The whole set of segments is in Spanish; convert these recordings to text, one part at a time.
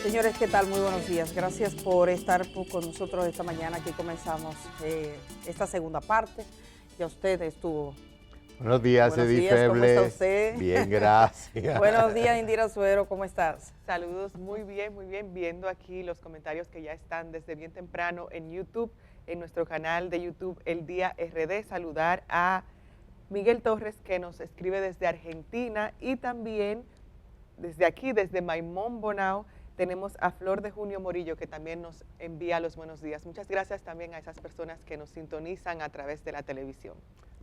Señores, ¿qué tal? Muy buenos días. Gracias por estar con nosotros esta mañana. Aquí comenzamos esta segunda parte. Ya usted estuvo. Buenos días, Edith Feble. ¿Cómo está usted? Bien, gracias. Buenos días, Indira Suero, ¿cómo estás? Saludos, muy bien, viendo aquí los comentarios que ya están desde bien temprano en YouTube, en nuestro canal de YouTube El Día RD. Saludar a Miguel Torres, que nos escribe desde Argentina, y también desde aquí, desde Maimón, Bonao, tenemos a Flor de Junio Morillo, que también nos envía los buenos días. Muchas gracias también a esas personas que nos sintonizan a través de la televisión.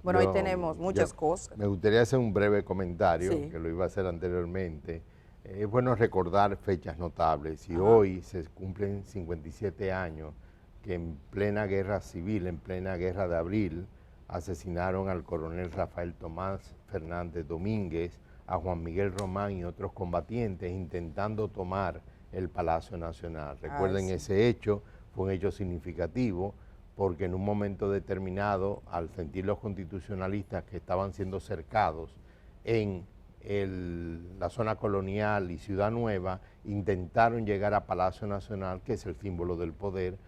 Bueno, hoy tenemos muchas cosas. Me gustaría hacer un breve comentario, sí, que lo iba a hacer anteriormente. Es bueno recordar fechas notables, y hoy se cumplen 57 años que en plena guerra civil, en plena guerra de abril, asesinaron al coronel Rafael Tomás Fernández Domínguez, a Juan Miguel Román y otros combatientes intentando tomar el Palacio Nacional. Recuerden, ese hecho fue un hecho significativo, porque en un momento determinado, al sentir los constitucionalistas que estaban siendo cercados en la zona colonial y Ciudad Nueva, intentaron llegar a Palacio Nacional, que es el símbolo del poder,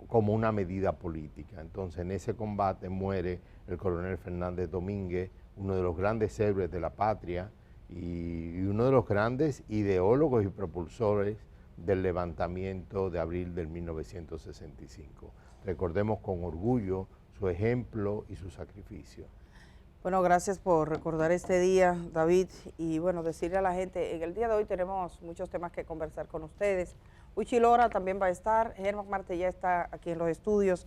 como una medida política. Entonces, en ese combate muere el coronel Fernández Domínguez, uno de los grandes héroes de la patria y uno de los grandes ideólogos y propulsores del levantamiento de abril del 1965. Recordemos con orgullo su ejemplo y su sacrificio. Bueno, gracias por recordar este día, David, y bueno, decirle a la gente, en el día de hoy tenemos muchos temas que conversar con ustedes. Uchi Lora también va a estar, Germán Marte ya está aquí en los estudios.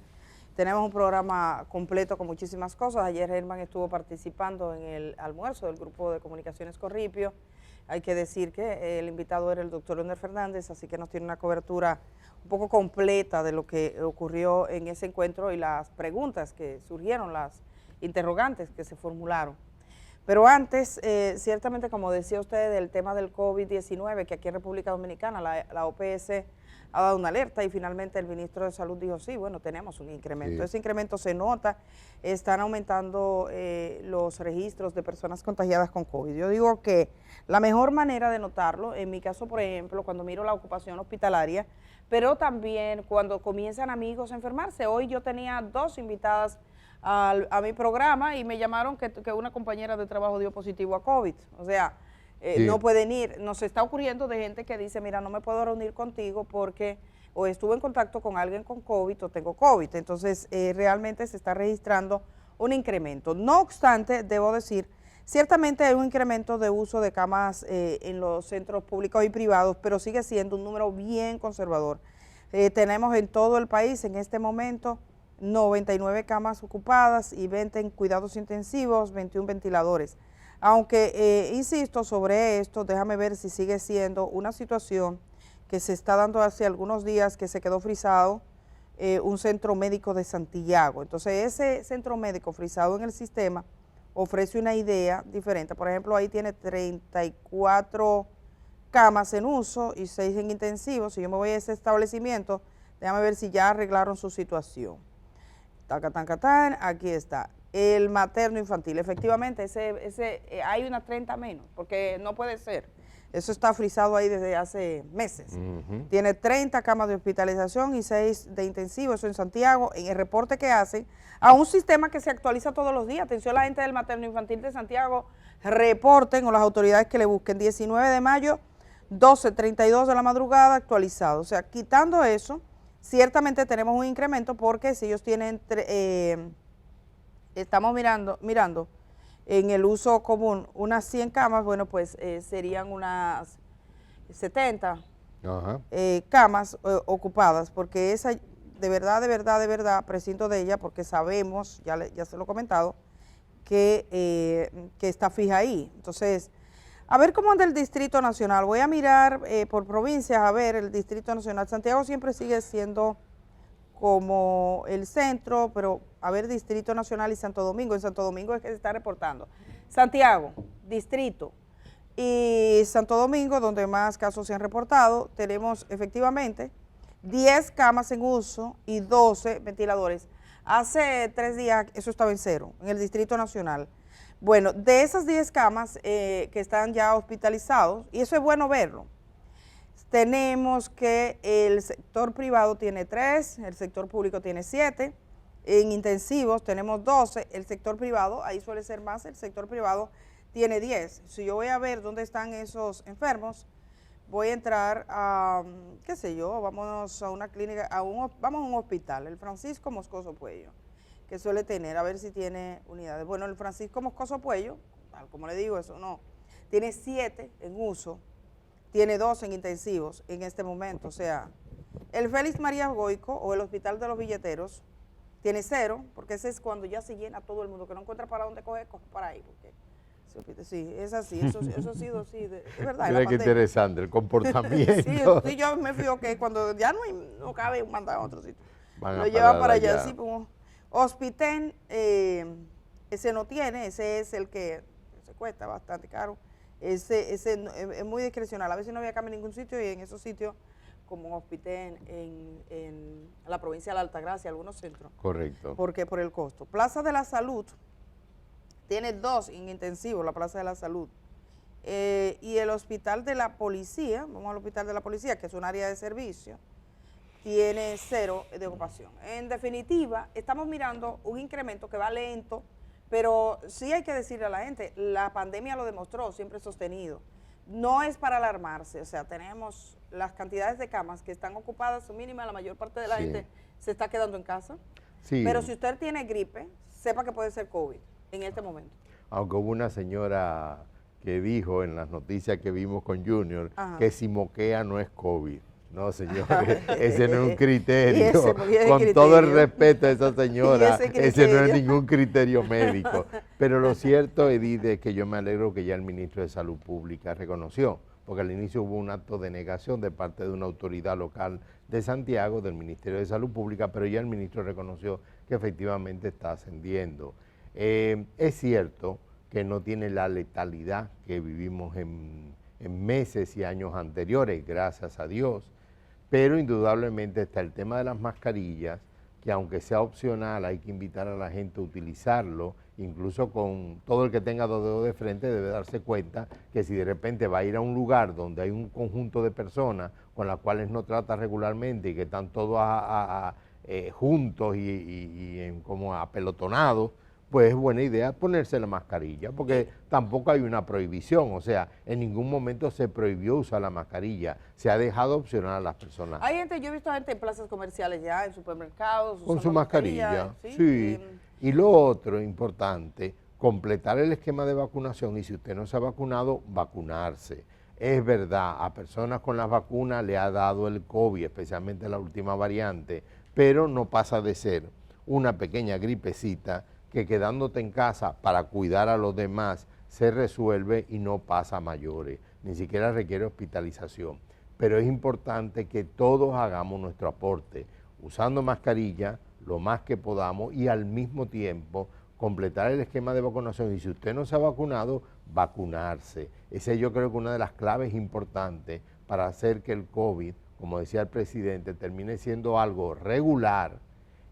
Tenemos un programa completo con muchísimas cosas. Ayer Germán estuvo participando en el almuerzo del Grupo de Comunicaciones Corripio. Hay que decir que el invitado era el doctor Leonel Fernández, así que nos tiene una cobertura un poco completa de lo que ocurrió en ese encuentro y las preguntas que surgieron, las interrogantes que se formularon. Pero antes, ciertamente, como decía usted, del tema del COVID-19, que aquí en República Dominicana la OPS ha dado una alerta y finalmente el ministro de Salud dijo, sí, bueno, tenemos un incremento. Sí. Ese incremento se nota, están aumentando los registros de personas contagiadas con COVID. Yo digo que la mejor manera de notarlo, en mi caso, por ejemplo, cuando miro la ocupación hospitalaria, pero también cuando comienzan amigos a enfermarse. Hoy yo tenía 2 invitadas a mi programa y me llamaron que una compañera de trabajo dio positivo a COVID. O sea, sí, no pueden ir. Nos está ocurriendo de gente que dice, mira, no me puedo reunir contigo porque o estuve en contacto con alguien con COVID o tengo COVID. Entonces, realmente se está registrando un incremento. No obstante, debo decir, ciertamente hay un incremento de uso de camas en los centros públicos y privados, pero sigue siendo un número bien conservador. Tenemos en todo el país en este momento 99 camas ocupadas y 20 en cuidados intensivos, 21 ventiladores. Aunque, insisto, sobre esto, déjame ver si sigue siendo una situación que se está dando hace algunos días, que se quedó frisado un centro médico de Santiago. Entonces, ese centro médico frisado en el sistema ofrece una idea diferente. Por ejemplo, ahí tiene 34 camas en uso y 6 en intensivos. Si yo me voy a ese establecimiento, déjame ver si ya arreglaron su situación. Tacatán, aquí está. El materno infantil, efectivamente, hay unas 30 menos, porque no puede ser. Eso está frisado ahí desde hace meses. Tiene 30 camas de hospitalización y 6 de intensivo, eso en Santiago, en el reporte que hacen, a un sistema que se actualiza todos los días. Atención a la gente del materno infantil de Santiago, reporten, o las autoridades que le busquen, 19 de mayo, 12:32 de la madrugada, actualizado. O sea, quitando eso, ciertamente tenemos un incremento, porque si ellos tienen, estamos mirando en el uso común unas 100 camas, bueno, pues serían unas 70 camas ocupadas, porque esa, de verdad, prescindo de ella, porque sabemos, ya se lo he comentado, que está fija ahí. Entonces, a ver cómo anda el Distrito Nacional. Voy a mirar por provincias, a ver, el Distrito Nacional. Santiago siempre sigue siendo como el centro, pero a ver, Distrito Nacional y Santo Domingo. En Santo Domingo es que se está reportando. Santiago, Distrito y Santo Domingo, donde más casos se han reportado, tenemos efectivamente 10 camas en uso y 12 ventiladores. Hace 3 días eso estaba en 0, en el Distrito Nacional. Bueno, de esas 10 camas que están ya hospitalizados, y eso es bueno verlo, Tenemos que el sector privado tiene 3, el sector público tiene 7, en intensivos tenemos 12, el sector privado, ahí suele ser más, el sector privado tiene 10. Si yo voy a ver dónde están esos enfermos, voy a entrar a, qué sé yo, vámonos a una clínica, vamos a un hospital, el Francisco Moscoso Puello, que suele tener, a ver si tiene unidades. Bueno, el Francisco Moscoso Puello, como le digo, eso no, tiene 7 en uso, tiene 2 en intensivos en este momento. O sea, el Félix María Goico o el Hospital de los Billeteros tiene 0, porque ese es cuando ya se llena todo el mundo, que no encuentra para dónde coge para ahí. Porque, sí, es así, eso ha sido así, es verdad. Mira qué interesante el comportamiento. Sí, yo me fío que cuando ya no cabe, mandan a otro sitio. Van Lo llevan para allá, sí, como Hospitén, ese no tiene, ese es el que se cuesta bastante caro. Ese es muy discrecional, a veces no había cambio en ningún sitio y en esos sitios como Hospitén en la provincia de la Altagracia, algunos centros. Correcto. Porque por el costo. Plaza de la Salud tiene 2 en intensivo, la Plaza de la Salud. Y el Hospital de la Policía, vamos al Hospital de la Policía, que es un área de servicio, tiene 0 de ocupación. En definitiva, estamos mirando un incremento que va lento, pero sí hay que decirle a la gente, la pandemia lo demostró, siempre sostenido. No es para alarmarse, o sea, tenemos las cantidades de camas que están ocupadas, son mínimas, la mayor parte de la gente se está quedando en casa. Sí. Pero si usted tiene gripe, sepa que puede ser COVID en este momento. Aunque hubo una señora que dijo en las noticias que vimos con Junior, que si moquea no es COVID. No, señores, ese no es un criterio. Con todo el respeto a esa señora, ese no es ningún criterio médico. Pero lo cierto, Edith, es que yo me alegro que ya el ministro de Salud Pública reconoció, porque al inicio hubo un acto de negación de parte de una autoridad local de Santiago, del Ministerio de Salud Pública, pero ya el ministro reconoció que efectivamente está ascendiendo. Es cierto que no tiene la letalidad que vivimos en meses y años anteriores, gracias a Dios, pero indudablemente está el tema de las mascarillas, que aunque sea opcional hay que invitar a la gente a utilizarlo, incluso con todo el que tenga 2 dedos de frente debe darse cuenta que si de repente va a ir a un lugar donde hay un conjunto de personas con las cuales no trata regularmente y que están todos juntos y como apelotonados, pues es buena idea ponerse la mascarilla, porque tampoco hay una prohibición, o sea, en ningún momento se prohibió usar la mascarilla, se ha dejado opcional a las personas. Hay gente, yo he visto gente en plazas comerciales ya, en supermercados, con su mascarilla, sí. Y lo otro importante, completar el esquema de vacunación, y si usted no se ha vacunado, vacunarse. Es verdad, a personas con las vacunas le ha dado el COVID, especialmente la última variante, pero no pasa de ser una pequeña gripecita que quedándote en casa para cuidar a los demás se resuelve y no pasa a mayores, ni siquiera requiere hospitalización. Pero es importante que todos hagamos nuestro aporte, usando mascarilla lo más que podamos y al mismo tiempo completar el esquema de vacunación. Y si usted no se ha vacunado, vacunarse. Esa yo creo que una de las claves importantes para hacer que el COVID, como decía el presidente, termine siendo algo regular,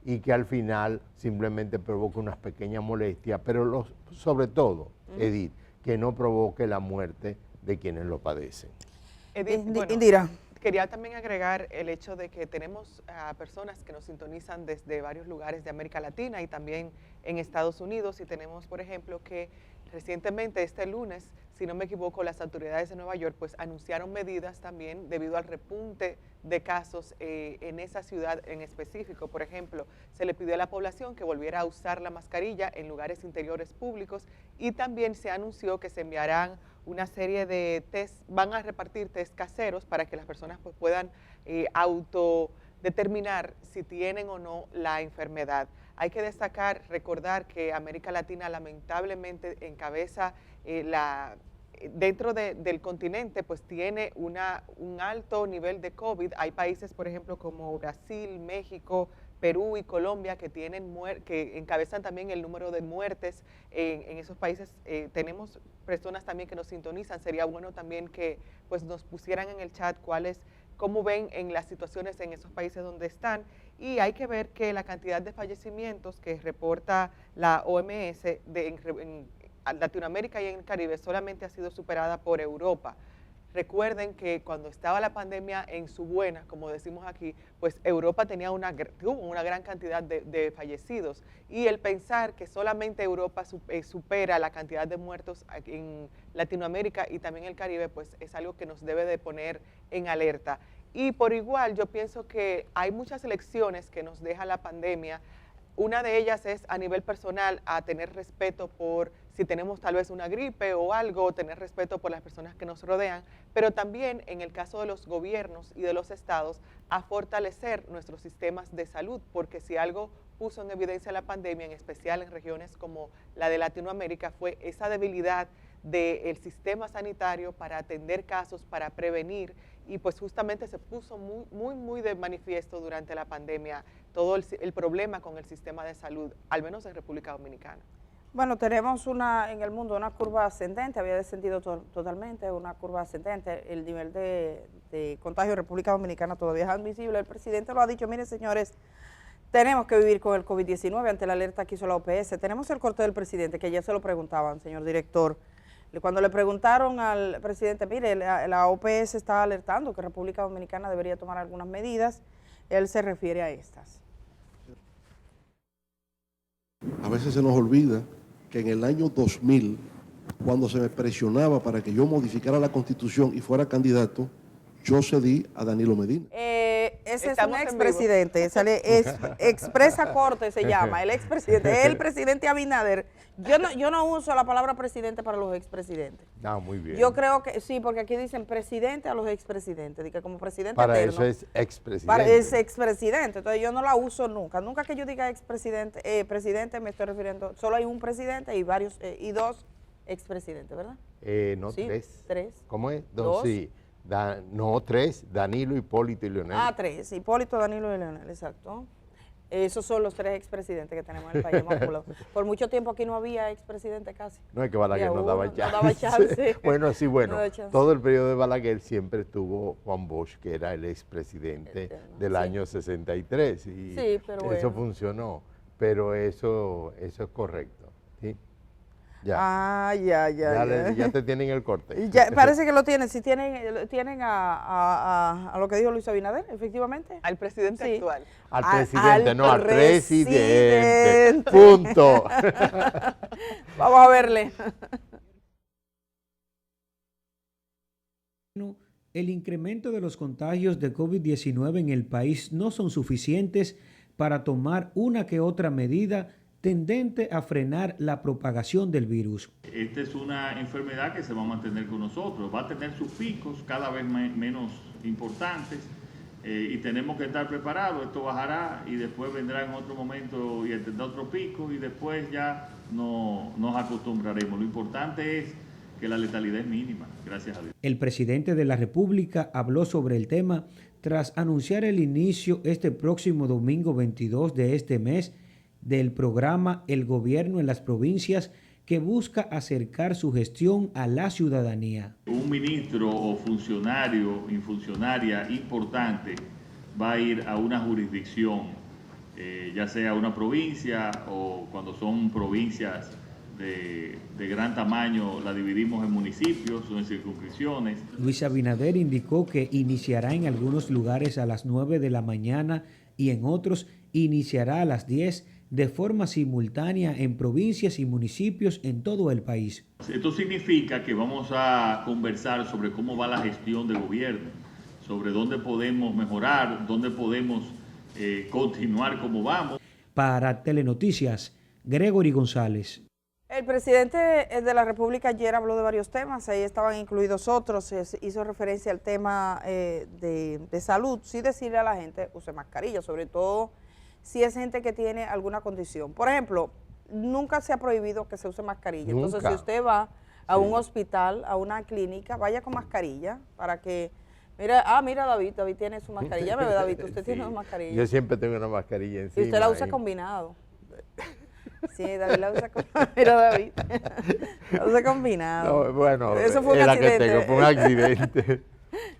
y que al final simplemente provoque unas pequeñas molestias, pero sobre todo, Edith, que no provoque la muerte de quienes lo padecen. Edith, bueno, Indira. Quería también agregar el hecho de que tenemos a personas que nos sintonizan desde varios lugares de América Latina y también en Estados Unidos, y tenemos, por ejemplo, que recientemente, este lunes, si no me equivoco, las autoridades de Nueva York pues anunciaron medidas también debido al repunte de casos en esa ciudad en específico. Por ejemplo, se le pidió a la población que volviera a usar la mascarilla en lugares interiores públicos y también se anunció que se enviarán una serie de test, van a repartir test caseros para que las personas pues puedan autodeterminar si tienen o no la enfermedad. Hay que destacar, recordar que América Latina lamentablemente encabeza dentro del continente, pues tiene un alto nivel de COVID. Hay países, por ejemplo, como Brasil, México, Perú y Colombia que encabezan también el número de muertes en esos países. Tenemos personas también que nos sintonizan. Sería bueno también que pues nos pusieran en el chat cómo ven en las situaciones en esos países donde están. Y hay que ver que la cantidad de fallecimientos que reporta la OMS en Latinoamérica y en el Caribe solamente ha sido superada por Europa. Recuerden que cuando estaba la pandemia en su buena, como decimos aquí, pues Europa tuvo una gran cantidad de fallecidos. Y el pensar que solamente Europa supera la cantidad de muertos en Latinoamérica y también el Caribe, pues es algo que nos debe de poner en alerta. Y por igual, yo pienso que hay muchas lecciones que nos deja la pandemia. Una de ellas es a nivel personal a tener respeto por si tenemos tal vez una gripe o algo, tener respeto por las personas que nos rodean, pero también en el caso de los gobiernos y de los estados a fortalecer nuestros sistemas de salud, porque si algo puso en evidencia la pandemia, en especial en regiones como la de Latinoamérica, fue esa debilidad del sistema sanitario para atender casos, para prevenir, y pues justamente se puso muy de manifiesto durante la pandemia todo el problema con el sistema de salud, al menos en República Dominicana. Bueno, tenemos en el mundo una curva ascendente, había descendido totalmente, una curva ascendente, el nivel de contagio en República Dominicana todavía es admisible. El presidente lo ha dicho, miren señores, tenemos que vivir con el COVID-19 ante la alerta que hizo la OPS. Tenemos el corte del presidente, que ya se lo preguntaban, señor director. Cuando le preguntaron al presidente, mire, la OPS está alertando que República Dominicana debería tomar algunas medidas, él se refiere a estas. A veces se nos olvida que en el año 2000, cuando se me presionaba para que yo modificara la Constitución y fuera candidato, yo cedí a Danilo Medina. Ese es un expresidente, expresa corte se llama, el expresidente, el presidente Abinader. Yo no uso la palabra presidente para los expresidentes. No, muy bien. Yo creo que sí, porque aquí dicen presidente a los expresidentes, que como presidente para eterno. eso es expresidente. Para ese expresidente, entonces yo no la uso nunca. Nunca que yo diga expresidente, presidente me estoy refiriendo, solo hay un presidente y varios, y dos expresidentes, ¿verdad? No, sí, tres. ¿Cómo es? Dos. Sí. No, tres, Danilo, Hipólito y Leonel. Ah, tres, Hipólito, Danilo y Leonel, exacto. Esos son los tres expresidentes que tenemos en el país. Por mucho tiempo aquí no había expresidente casi. No, es que Balaguer no daba chance. No daba chance. Bueno, sí, bueno, no todo el periodo de Balaguer siempre estuvo Juan Bosch, que era el expresidente del año 63. Y sí, pero eso funcionó, pero eso es correcto, ¿sí? Ya. Ah, ya te tienen el corte. Ya, parece que lo tienen. Si tienen a lo que dijo Luis Abinader, efectivamente. Al presidente actual. Al presidente, no, al presidente. Punto. Vamos a verle. El incremento de los contagios de COVID-19 en el país no son suficientes para tomar una que otra medida tendente a frenar la propagación del virus. Esta es una enfermedad que se va a mantener con nosotros, va a tener sus picos cada vez menos importantes y tenemos que estar preparados. Esto bajará y después vendrá en otro momento y tendrá otro pico y después ya nos acostumbraremos. Lo importante es que la letalidad es mínima, gracias a Dios. El presidente de la República habló sobre el tema tras anunciar el inicio este próximo domingo 22 de este mes del programa El Gobierno en las Provincias, que busca acercar su gestión a la ciudadanía. Un ministro o funcionario, funcionaria importante va a ir a una jurisdicción, ya sea una provincia o cuando son provincias de gran tamaño, la dividimos en municipios o en circunscripciones. Luis Abinader indicó que iniciará en algunos lugares a las 9 de la mañana y en otros iniciará a las 10 de forma simultánea en provincias y municipios en todo el país. Esto significa que vamos a conversar sobre cómo va la gestión del gobierno, sobre dónde podemos mejorar, dónde podemos continuar como vamos. Para Telenoticias, Gregory González. El presidente de la República ayer habló de varios temas, ahí estaban incluidos otros, hizo referencia al tema de salud, sí decirle a la gente, use mascarilla, sobre todo si es gente que tiene alguna condición. Por ejemplo, nunca se ha prohibido que se use mascarilla. Nunca. Entonces, si usted va a un hospital, a una clínica, vaya con mascarilla para que... Mira David tiene su mascarilla. Me ve David, usted tiene una mascarilla. Yo siempre tengo una mascarilla encima. Y usted la usa combinado. Sí, David la usa combinado. Mira David, la usa combinado. No, bueno, eso fue un accidente. Que tengo, fue un accidente.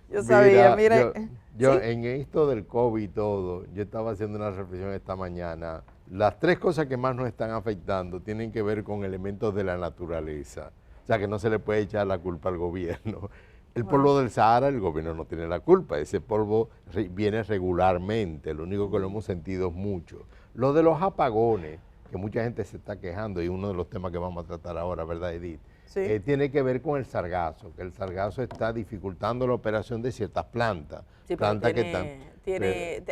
Yo sabía, mire. Yo ¿sí? En esto del COVID y todo, yo estaba haciendo una reflexión esta mañana. Las tres cosas que más nos están afectando tienen que ver con elementos de la naturaleza. O sea, que no se le puede echar la culpa al gobierno. El polvo del Sahara, el gobierno no tiene la culpa, ese polvo viene regularmente, lo único que lo hemos sentido mucho. Lo de los apagones, que mucha gente se está quejando, y uno de los temas que vamos a tratar ahora, ¿verdad, Edith? Sí. Tiene que ver con el sargazo, que el sargazo está dificultando la operación de ciertas plantas. Sí, pero plantas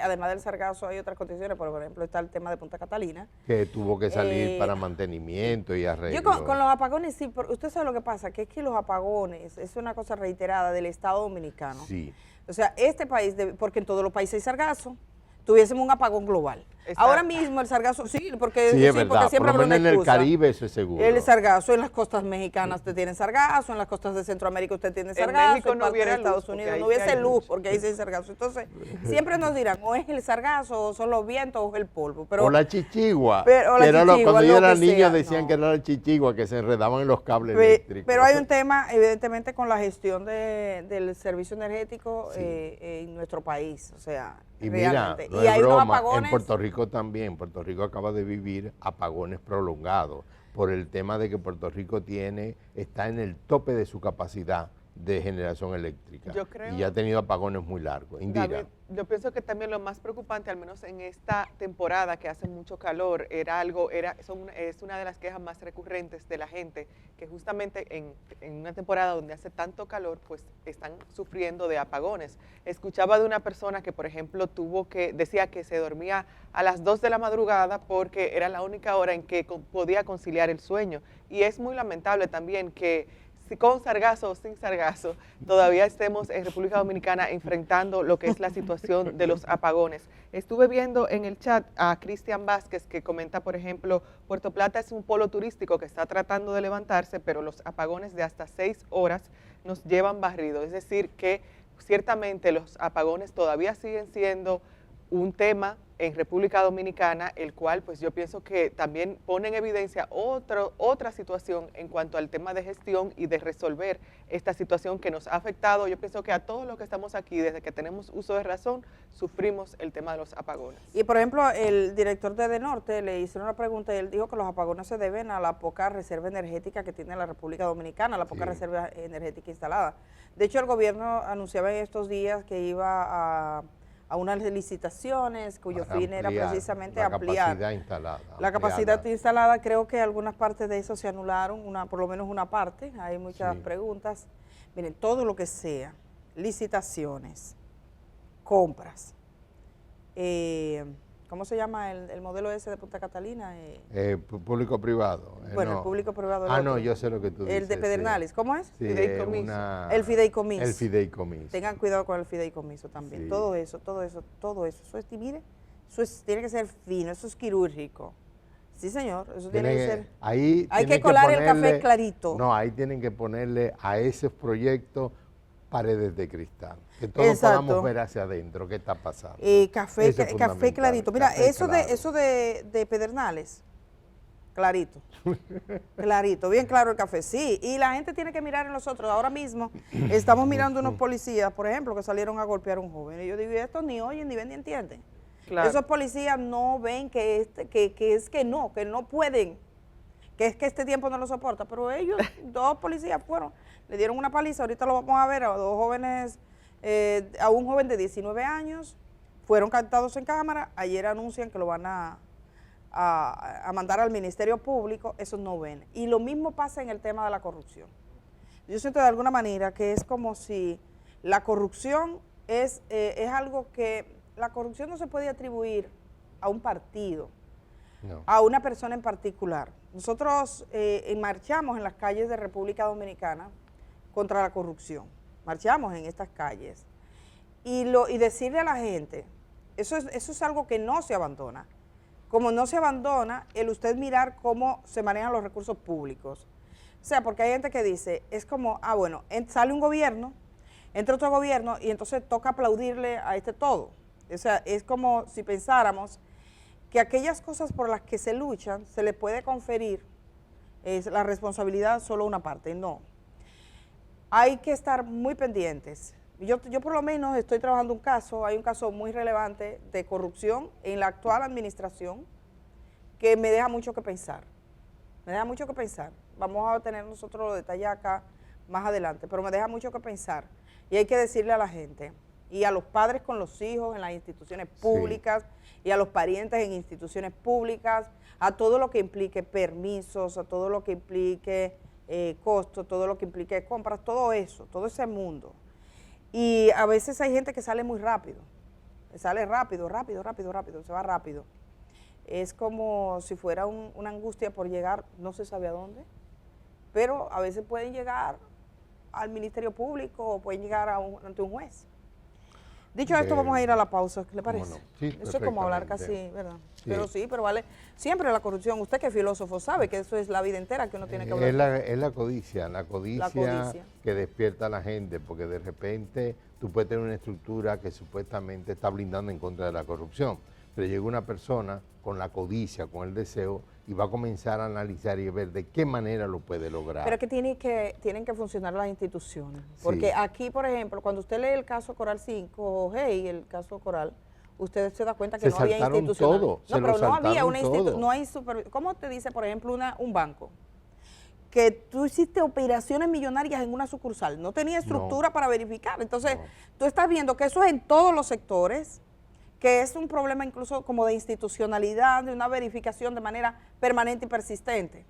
además del sargazo hay otras condiciones, por ejemplo está el tema de Punta Catalina. Que tuvo que salir para mantenimiento y arreglo. Yo con los apagones, sí, pero usted sabe lo que pasa, que es que los apagones es una cosa reiterada del Estado Dominicano. Sí. O sea, este país, porque en todos los países hay sargazo, tuviésemos un apagón global. Exacto. Ahora mismo el sargazo, porque verdad, siempre por lo habrá una menos en el excusa. Caribe eso es seguro. El sargazo en las costas mexicanas usted tiene sargazo, en las costas de Centroamérica usted tiene sargazo, México en no parte de hubiera Estados luz, Unidos porque no ahí sí hubiese hay luz luz. porque ahí sí hay sargazo. Entonces, siempre nos dirán, o es el sargazo, o son los vientos, o es el polvo. Pero, o la chichigua. pero- o la que era chichigua, cuando yo lo era que niño sea, decían no. que era la chichigua, que se enredaban en los cables Pe- eléctricos. Pero hay un tema, evidentemente, con la gestión del servicio energético Sí. En nuestro país. O sea, Y mira, realmente. no Y es hay unos broma, apagones. en Puerto Rico también. Puerto Rico acaba de vivir apagones prolongados por el tema de que Puerto Rico está en el tope de su capacidad de generación eléctrica. Yo creo- y ya ha tenido apagones muy largos. Indira. David, yo pienso que también lo más preocupante, al menos en esta temporada que hace mucho calor, es una de las quejas más recurrentes de la gente, que justamente en una temporada donde hace tanto calor, pues están sufriendo de apagones. Escuchaba de una persona que, por ejemplo, decía que se dormía a las 2 de la madrugada porque era la única hora en que podía conciliar el sueño. Y es muy lamentable también que con sargazo o sin sargazo, todavía estemos en República Dominicana enfrentando lo que es la situación de los apagones. Estuve viendo en el chat a Cristian Vázquez que comenta, por ejemplo, Puerto Plata es un polo turístico que está tratando de levantarse, pero los apagones de hasta 6 horas nos llevan barrido. Es decir, que ciertamente los apagones todavía siguen siendo un tema en República Dominicana, el cual pues yo pienso que también pone en evidencia otra situación en cuanto al tema de gestión y de resolver esta situación que nos ha afectado. Yo pienso que a todos los que estamos aquí, desde que tenemos uso de razón, sufrimos el tema de los apagones. Y por ejemplo, el director de Edenorte le hicieron una pregunta y él dijo que los apagones se deben a la poca reserva energética que tiene la República Dominicana, la poca reserva energética instalada. De hecho, el gobierno anunciaba en estos días que iba a unas licitaciones cuyo fin era precisamente ampliar la capacidad instalada. Creo que algunas partes de eso se anularon, por lo menos una parte. Hay muchas preguntas. Miren, todo lo que sea licitaciones, compras, ¿cómo se llama el modelo ese de Punta Catalina? Público-privado. Bueno, el público-privado. No, yo sé lo que tú dices. El de Pedernales, sí. ¿cómo es? Sí, Fideicomiso. El fideicomiso. El fideicomiso. Tengan cuidado con el fideicomiso también. Sí. Todo eso. Mire, tiene que ser fino, eso es quirúrgico. Sí, señor, eso tiene que ser. Ahí hay tienen que colar el ponerle- café clarito. No, ahí tienen que ponerle a esos proyectos paredes de cristal. Que todos Exacto. podamos ver hacia adentro qué está pasando. Café Eso es fundamental, clarito. Mira, café eso claro. eso de Pedernales, clarito. Clarito, bien claro el café. Sí, y la gente tiene que mirar en nosotros. Ahora mismo estamos mirando unos policías, por ejemplo, que salieron a golpear a un joven. Y yo digo, estos ni oyen, ni ven, ni entienden. Claro. Esos policías no ven que no pueden, que es que este tiempo no lo soporta. Pero ellos, 2 policías fueron, le dieron una paliza, ahorita lo vamos a ver, a 2 jóvenes, a un joven de 19 años, fueron captados en cámara, ayer anuncian que lo van a mandar al Ministerio Público, esos no ven. Y lo mismo pasa en el tema de la corrupción. Yo siento de alguna manera que es como si la corrupción es algo que, la corrupción no se puede atribuir a un partido, No. a una persona en particular. Nosotros marchamos en las calles de República Dominicana contra la corrupción, marchamos en estas calles y decirle a la gente, eso es algo que no se abandona, como no se abandona el usted mirar cómo se manejan los recursos públicos. O sea, porque hay gente que dice, es como, bueno, sale un gobierno, entra otro gobierno y entonces toca aplaudirle a este todo. O sea, es como si pensáramos que aquellas cosas por las que se luchan se le puede conferir la responsabilidad solo a una parte. No. Hay que estar muy pendientes. Yo por lo menos estoy trabajando hay un caso muy relevante de corrupción en la actual administración que me deja mucho que pensar. Vamos a tener nosotros los detalles acá más adelante, pero me deja mucho que pensar. Y hay que decirle a la gente, y a los padres con los hijos en las instituciones públicas, y a los parientes en instituciones públicas, a todo lo que implique permisos, a todo lo que implique costos, todo lo que implique compras, todo eso, todo ese mundo. Y a veces hay gente que sale muy rápido, sale rápido, se va rápido. Es como si fuera una angustia por llegar, no se sabe a dónde, pero a veces pueden llegar al Ministerio Público o pueden llegar ante un juez. Dicho esto, vamos a ir a la pausa, ¿qué le parece? No? Sí, eso es como hablar casi, ¿verdad? Sí. Pero vale, siempre la corrupción, usted que es filósofo sabe que eso es la vida entera que uno tiene que hablar. Es la codicia que despierta a la gente, porque de repente tú puedes tener una estructura que supuestamente está blindando en contra de la corrupción, pero llega una persona con la codicia, con el deseo, y va a comenzar a analizar y ver de qué manera lo puede lograr. Pero que tienen que funcionar las instituciones, porque aquí, por ejemplo, cuando usted lee el caso Coral 5, el caso Coral, usted se da cuenta que no había instituciones. Todo, no, pero no había una institución, no hay ¿cómo te dice, por ejemplo, un banco? Que tú hiciste operaciones millonarias en una sucursal, no tenía estructura para verificar. Entonces, tú estás viendo que eso es en todos los sectores, que es un problema incluso como de institucionalidad, de una verificación de manera permanente y persistente.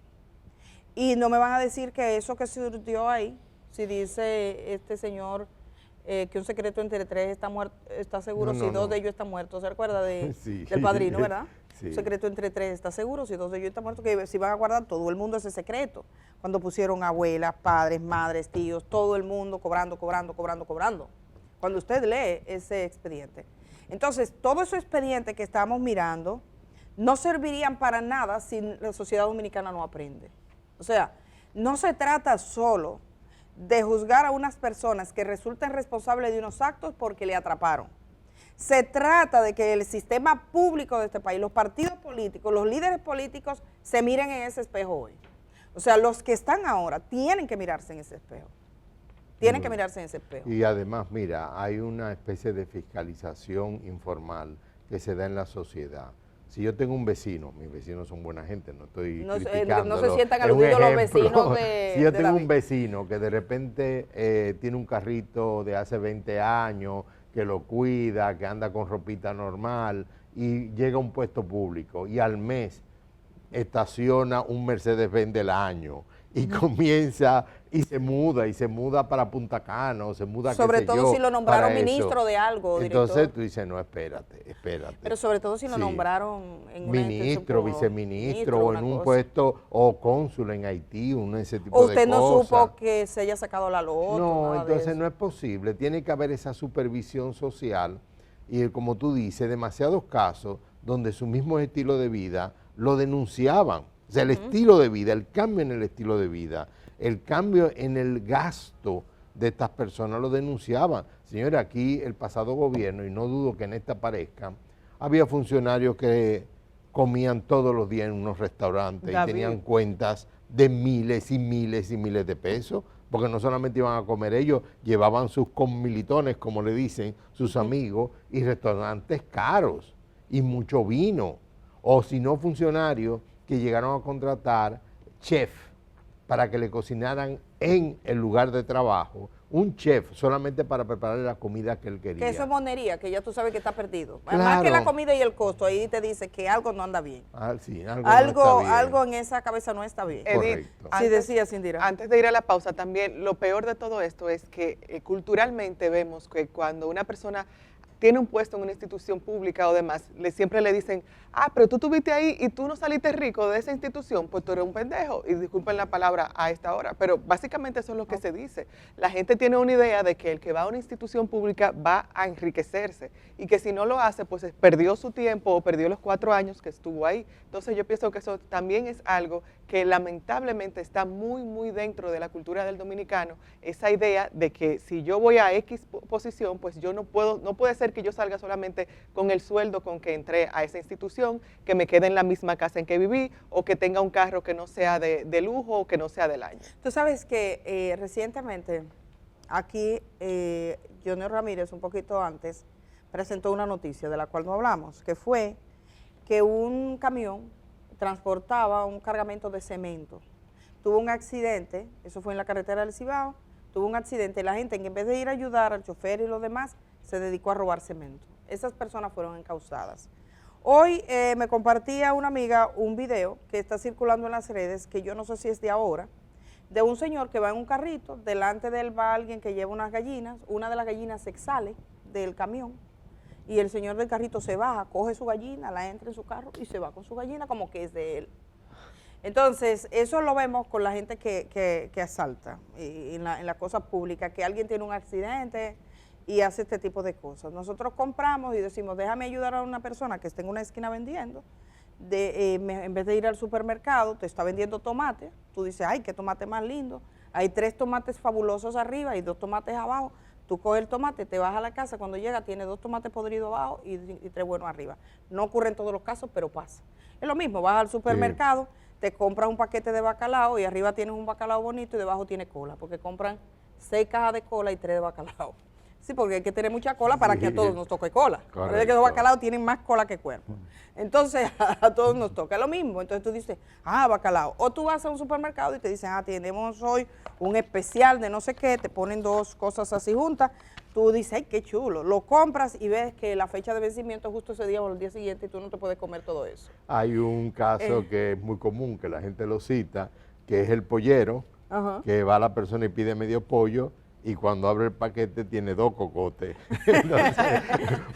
Y no me van a decir que eso que surgió ahí, si dice este señor que un secreto entre tres está seguro si dos de ellos están muertos. ¿Se recuerda del Padrino, verdad? Sí. Un secreto entre tres está seguro si dos de ellos están muertos, que si van a guardar todo el mundo ese secreto. Cuando pusieron abuelas, padres, madres, tíos, todo el mundo cobrando. Cuando usted lee ese expediente. Entonces, todos esos expedientes que estamos mirando no servirían para nada si la sociedad dominicana no aprende. O sea, no se trata solo de juzgar a unas personas que resulten responsables de unos actos porque le atraparon. Se trata de que el sistema público de este país, los partidos políticos, los líderes políticos se miren en ese espejo hoy. O sea, los que están ahora tienen que mirarse en ese espejo. Tienen que mirarse en ese espejo. Y además, mira, hay una especie de fiscalización informal que se da en la sociedad. Si yo tengo un vecino, mis vecinos son buena gente, no estoy criticándolo. No se sientan aludidos los vecinos Si yo tengo un vecino que de repente tiene un carrito de hace 20 años, que lo cuida, que anda con ropita normal y llega a un puesto público y al mes estaciona un Mercedes-Benz del año y comienza y se muda para Punta Cana o se muda, sobre todo si lo nombraron ministro de algo, entonces director. Tú dices, no, espérate. Pero sobre todo si lo nombraron en ministro, viceministro o en un puesto o cónsul en Haití, ese tipo de cosas. Usted no supo que se haya sacado la loto. No, entonces no es posible, tiene que haber esa supervisión social y como tú dices, demasiados casos donde su mismo estilo de vida lo denunciaban. O sea, el estilo de vida, el cambio en el estilo de vida, el cambio en el gasto de estas personas lo denunciaban. Señores, aquí el pasado gobierno, y no dudo que en esta aparezca, había funcionarios que comían todos los días en unos restaurantes y tenían cuentas de miles y miles y miles de pesos, porque no solamente iban a comer ellos, llevaban sus commilitones, como le dicen sus amigos, y restaurantes caros, y mucho vino. O si no, funcionarios que llegaron a contratar chef para que le cocinaran en el lugar de trabajo, un chef solamente para prepararle la comida que él quería. Que eso es monería, que ya tú sabes que está perdido. Claro. Más que la comida y el costo, ahí te dice que algo no anda bien. Sí, algo en esa cabeza no está bien. Edith, sí, decía Cindira. Antes de ir a la pausa también, lo peor de todo esto es que culturalmente vemos que cuando una persona tiene un puesto en una institución pública o demás, siempre le dicen, pero tú estuviste ahí y tú no saliste rico de esa institución, pues tú eres un pendejo, y disculpen la palabra a esta hora, pero básicamente eso es lo que se dice. La gente tiene una idea de que el que va a una institución pública va a enriquecerse, y que si no lo hace, pues perdió su tiempo o perdió los 4 años que estuvo ahí. Entonces yo pienso que eso también es algo que lamentablemente está muy, muy dentro de la cultura del dominicano, esa idea de que si yo voy a X posición, pues yo no puede ser que yo salga solamente con el sueldo con que entré a esa institución, que me quede en la misma casa en que viví, o que tenga un carro que no sea de lujo o que no sea del año. Tú sabes que recientemente aquí Junior Ramírez, un poquito antes, presentó una noticia de la cual no hablamos, que fue que un camión transportaba un cargamento de cemento. Tuvo un accidente, eso fue en la carretera del Cibao, tuvo un accidente y la gente, en vez de ir a ayudar al chofer y los demás, se dedicó a robar cemento. Esas personas fueron encausadas. Hoy me compartía una amiga un video que está circulando en las redes, que yo no sé si es de ahora, de un señor que va en un carrito, delante de él va alguien que lleva unas gallinas, una de las gallinas se sale del camión y el señor del carrito se baja, coge su gallina, la entra en su carro y se va con su gallina como que es de él. Entonces, eso lo vemos con la gente que asalta en la cosa pública, que alguien tiene un accidente y hace este tipo de cosas. Nosotros compramos y decimos, déjame ayudar a una persona que esté en una esquina vendiendo, en vez de ir al supermercado, te está vendiendo tomate, tú dices, ay, qué tomate más lindo, hay 3 tomates fabulosos arriba y 2 tomates abajo, tú coges el tomate, te vas a la casa, cuando llega tiene 2 tomates podridos abajo y 3 buenos arriba. No ocurre en todos los casos, pero pasa. Es lo mismo, vas al supermercado, te compras un paquete de bacalao y arriba tienes un bacalao bonito y debajo tiene cola, porque compran 6 cajas de cola y 3 de bacalao. Sí, porque hay que tener mucha cola para que a todos nos toque cola. Parece que los bacalaos tienen más cola que cuerpo. Entonces, a todos nos toca lo mismo. Entonces tú dices, bacalao. O tú vas a un supermercado y te dicen, tenemos hoy un especial de no sé qué, te ponen 2 cosas así juntas. Tú dices, ay, qué chulo. Lo compras y ves que la fecha de vencimiento es justo ese día o el día siguiente y tú no te puedes comer todo eso. Hay un caso que es muy común, que la gente lo cita, que es el pollero, que va la persona y pide medio pollo, y cuando abre el paquete tiene 2 cocotes. Entonces,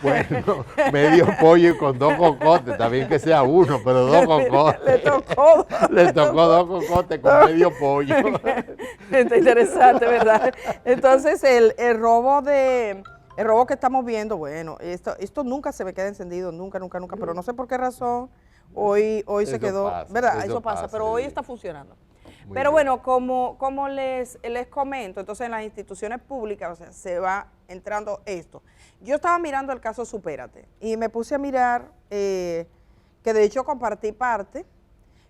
bueno, medio pollo y con 2 cocotes, está bien que sea uno, pero 2 cocotes. Le tocó 2 cocotes con medio pollo. Está interesante, ¿verdad? Entonces, el robo que estamos viendo, bueno, esto nunca se me queda encendido, nunca, pero no sé por qué razón hoy se quedó, pasa, ¿verdad? Eso pasa, pero hoy está funcionando. Pero bueno, como les comento, entonces en las instituciones públicas, o sea, se va entrando esto. Yo estaba mirando el caso Supérate y me puse a mirar, que de hecho compartí parte,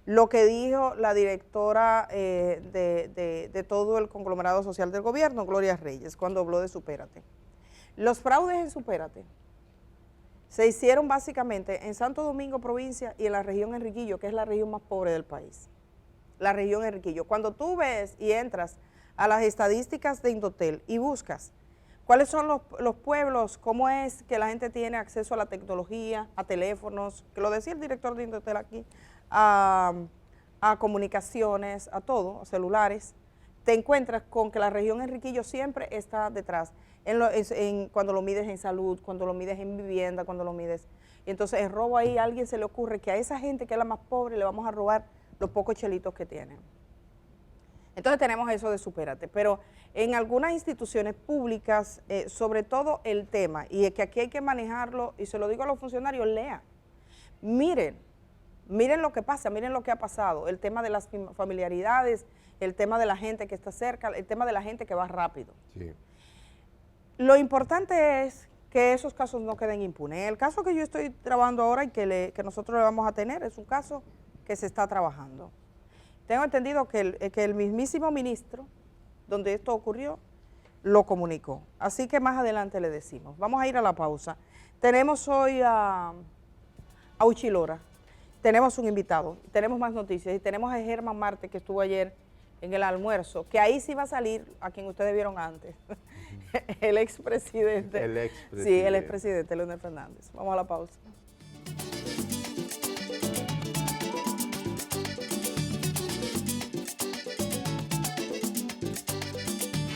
lo que dijo la directora de todo el conglomerado social del gobierno, Gloria Reyes, cuando habló de Supérate. Los fraudes en Supérate se hicieron básicamente en Santo Domingo, provincia, y en la región Enriquillo, que es la región más pobre del país. La región Enriquillo. Cuando tú ves y entras a las estadísticas de Indotel y buscas cuáles son los pueblos, cómo es que la gente tiene acceso a la tecnología, a teléfonos, que lo decía el director de Indotel aquí, a comunicaciones, a todo, a celulares, te encuentras con que la región Enriquillo siempre está detrás, cuando lo mides en salud, cuando lo mides en vivienda, cuando lo mides. Y entonces el robo ahí, a alguien se le ocurre que a esa gente que es la más pobre le vamos a robar los pocos chelitos que tienen. Entonces tenemos eso de Supérate, pero en algunas instituciones públicas, sobre todo el tema, y es que aquí hay que manejarlo, y se lo digo a los funcionarios, lean, miren lo que pasa, miren lo que ha pasado, el tema de las familiaridades, el tema de la gente que está cerca, el tema de la gente que va rápido. Sí. Lo importante es que esos casos no queden impunes. El caso que yo estoy trabajando ahora y que nosotros le vamos a tener es un caso que se está trabajando. Tengo entendido que el mismísimo ministro, donde esto ocurrió, lo comunicó. Así que más adelante le decimos. Vamos a ir a la pausa. Tenemos hoy a Uchilora, tenemos un invitado, tenemos más noticias y tenemos a Germán Marte, que estuvo ayer en el almuerzo, que ahí sí va a salir a quien ustedes vieron antes, el expresidente. El expresidente. Sí, el expresidente Leonel Fernández. Vamos a la pausa.